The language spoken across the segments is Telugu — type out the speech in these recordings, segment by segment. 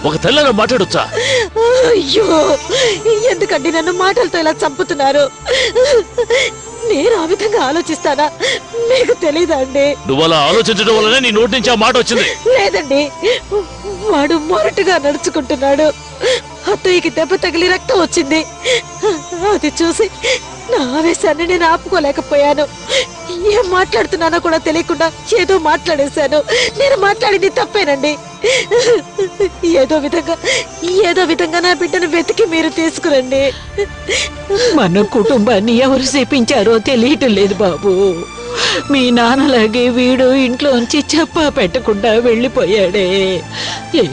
ఒక తెల్లగా మాట్లాడొచ్చా? అయ్యో, ఎందుకండి నన్ను మాటలతో ఇలా చంపుతున్నారు? నేను ఆ విధంగా ఆలోచిస్తానా మీకు తెలీదా అండి? నువ్వు అలా ఆలోచించడం వల్లనే నీ నోటి నుంచి ఆ మాట వచ్చింది. లేదండి, వాడు మొరటుగా నడుచుకుంటున్నాడు. అత్తయ్యకి దెబ్బ తగిలి రక్తం వచ్చింది. అది చూసి నా ఆవేశాన్ని నేను ఆపుకోలేకపోయాను. ఏం మాట్లాడుతున్నానో కూడా తెలియకుండా ఏదో మాట్లాడేశాను. నేను మాట్లాడింది తప్పేనండి. ఏదో విధంగా నా బిడ్డను వెతికి మీరు తీసుకురండి. మన కుటుంబాన్ని ఎవరు చేపించారో తెలియటం లేదు బాబు. మీ నాన్నలాగే వీడు ఇంట్లోంచి చెప్పా పెట్టకుండా వెళ్ళిపోయాడే.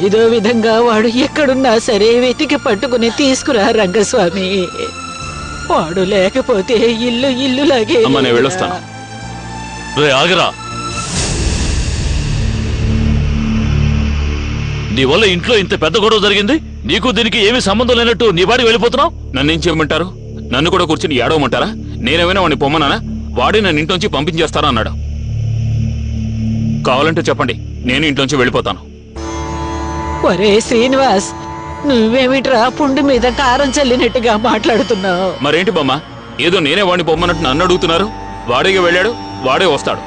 ఏదో విధంగా వాడు ఎక్కడున్నా సరే వెతికి పట్టుకుని తీసుకురా రంగస్వామి. వాడు లేకపోతే ఇల్లులాగే. వెళ్ళొస్తాను. రే ఆగరా, నీ వల్ల ఇంట్లో ఇంత పెద్ద గొడవ జరిగింది. నీకు దీనికి ఏమీ సంబంధం లేనట్టు నీ వాడికి వెళ్ళిపోతున్నావు. నన్ను ఏం చేయమంటారు? నన్ను కూడా కూర్చుని ఏడవమంటారా? నేనేమైనా వాడిని పొమ్మనానా? వాడే నన్ను ఇంట్లోంచి పంపించేస్తారా అన్నాడు. కావాలంటే చెప్పండి, నేను ఇంట్లోంచి వెళ్ళిపోతాను. ఒరే శ్రీనివాస్, నువ్వేమిట్రా పుండు మీద కారం చల్లినట్టుగా మాట్లాడుతున్నావు? మరేంటి బొమ్మ, ఏదో నేనే వాడిని పొమ్మన్నట్టు నన్ను అడుగుతున్నారు. వాడేగా వెళ్ళాడు, వాడే వస్తాడు.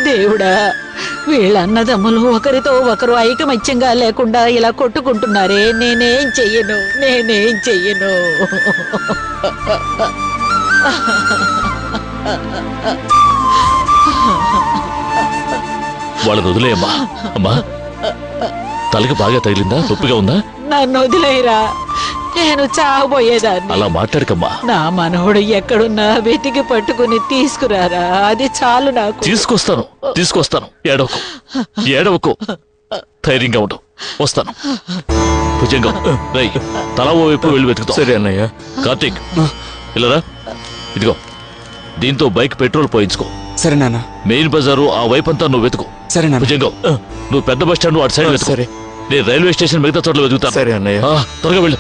దేవుడా, వీళ్ళన్నదమ్ములు ఒకరితో ఒకరు ఐకమత్యంగా లేకుండా ఇలా కొట్టుకుంటున్నారే. నేనేం చెయ్యను. వాళ్ళని వదిలేయమ్మా. అమ్మా, తలకి బాగా తగిలిందా? నొప్పిగా ఉందా? నన్ను వదిలేయరా, నేను చావబోయేదాన్ని. అలా మాట్లాడకమ్మా. నా మనవడు ఎక్కడున్నా వెతికి పట్టుకుని తీసుకురారా, అది చాలు నాకు. తీసుకొస్తాను. ఏడవకు. ధైర్యంగా ఉండు, వస్తాను. భుజంగం, రై తల ఓ వైపు వెళ్ళి వెతుకుతాం. సరే అన్నయ్య. కార్తీక్, ఇలారా, ఇదిగో దీంతో బైక్ పెట్రోల్ పోయించుకో. సరే నాన్న. మెయిన్ బజారు ఆ వైపంతా నువ్వు వెతుకు. సరే నాన్న. భుజంగం, నువ్వు పెద్ద బస్ స్టాండ్ అటు సైడ్ వెతుకు. సరే. నేను రైల్వే స్టేషన్ మిగతా చోట్ల వెతుకుతాను. సరే అన్నయ్య. త్వరగా వెళ్ళు.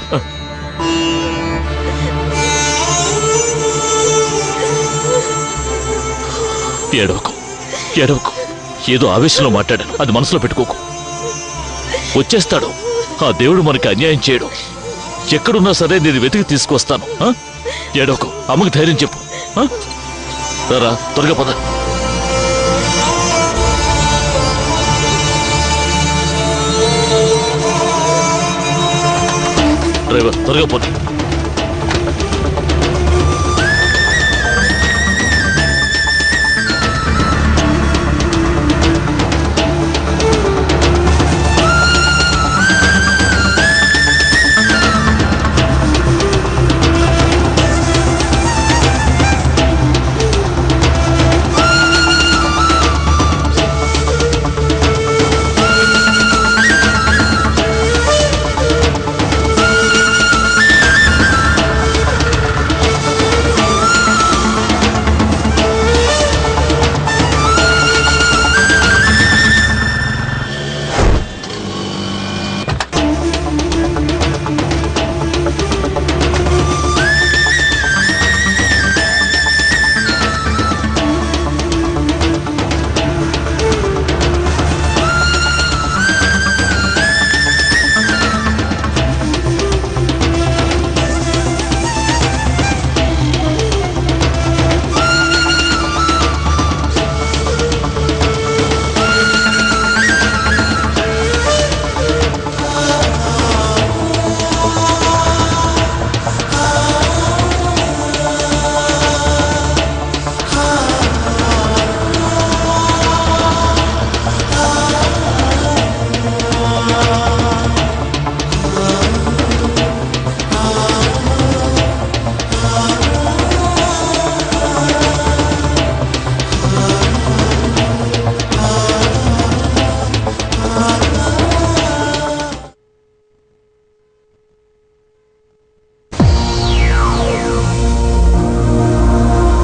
ఏడవకు. ఏదో ఆవేశంలో మాట్లాడాను, అది మనసులో పెట్టుకోకు. వచ్చేస్తాడు. ఆ దేవుడు మనకి అన్యాయం చేయడు. ఎక్కడున్నా సరే నేను వెతికి తీసుకొస్తాను. ఏడవకు. అమ్మకి ధైర్యం చెప్పు. రా, త్వరగా పద. డ్రైవర్, త్వరగా పోనీ.